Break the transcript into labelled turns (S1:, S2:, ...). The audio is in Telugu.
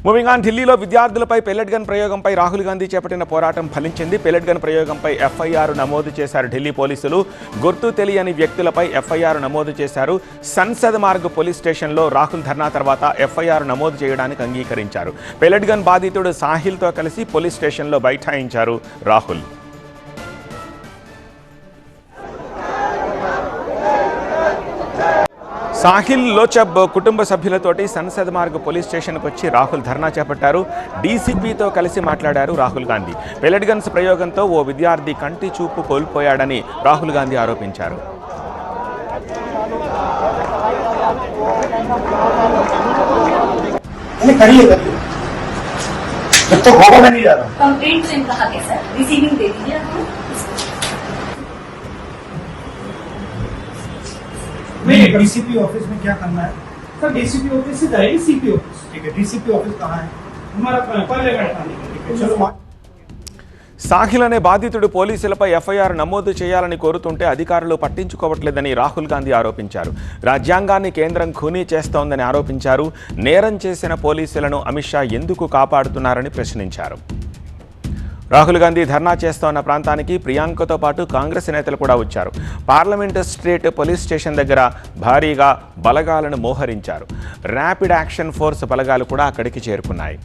S1: మూవింగ్ ఆన్, ఢిల్లీలో విద్యార్థులపై పెల్లెట్ గన్ ప్రయోగంపై రాహుల్ గాంధీ చేపట్టిన పోరాటం ఫలించింది. పెల్లెట్ గన్ ప్రయోగంపై ఎఫ్ఐఆర్ నమోదు చేశారు ఢిల్లీ పోలీసులు. గుర్తు తెలియని వ్యక్తులపై ఎఫ్ఐఆర్ నమోదు చేశారు. సంసద్ మార్గ్ పోలీస్ స్టేషన్లో రాహుల్ ధర్నా తర్వాత ఎఫ్ఐఆర్ నమోదు చేయడానికి అంగీకరించారు. పెల్లెట్ గన్ బాధితుడు సాహిల్తో కలిసి పోలీస్ స్టేషన్లో బైఠాయించారు రాహుల్. సాహిల్ లోచబ్ కుటుంబ సభ్యులతోటి సంసద్ మార్గ్ పోలీస్ స్టేషన్కు వచ్చి రాహుల్ ధర్నా చేపట్టారు. డీసీపీతో కలిసి మాట్లాడారు రాహుల్ గాంధీ. పెల్లెట్ గన్స్ ప్రయోగంతో ఓ విద్యార్థి కంటి చూపు కోల్పోయాడని రాహుల్ గాంధీ ఆరోపించారు.
S2: डीसीपी ऑफिस में क्या करना है सर? डीसीपी ऑफिस से जाइए सीपी ऑफिस, ठीक है? डीसीपी ऑफिस कहाँ है? हमारा पहले बैठाने का, ठीक है? चलो
S1: సాహిల్ అనే బాధితుడు పోలీసులపై ఎఫ్ఐఆర్ నమోదు చేయాలని కోరుతుంటే అధికారులు పట్టించుకోవట్లేదని రాహుల్ గాంధీ ఆరోపించారు. రాజ్యాంగాన్ని కేంద్రం ఖూనీ చేస్తోందని ఆరోపించారు. నేరం చేసిన పోలీసులను అమిత్ షా ఎందుకు కాపాడుతున్నారని ప్రశ్నించారు. రాహుల్ గాంధీ ధర్నా చేస్తోన్న ప్రాంతానికి ప్రియాంకతో పాటు కాంగ్రెస్ నేతలు కూడా వచ్చారు. పార్లమెంటు స్ట్రీట్ పోలీస్ స్టేషన్ దగ్గర భారీగా బలగాలను మోహరించారు. ర్యాపిడ్ యాక్షన్ ఫోర్స్ బలగాలు కూడా అక్కడికి చేరుకున్నాయి.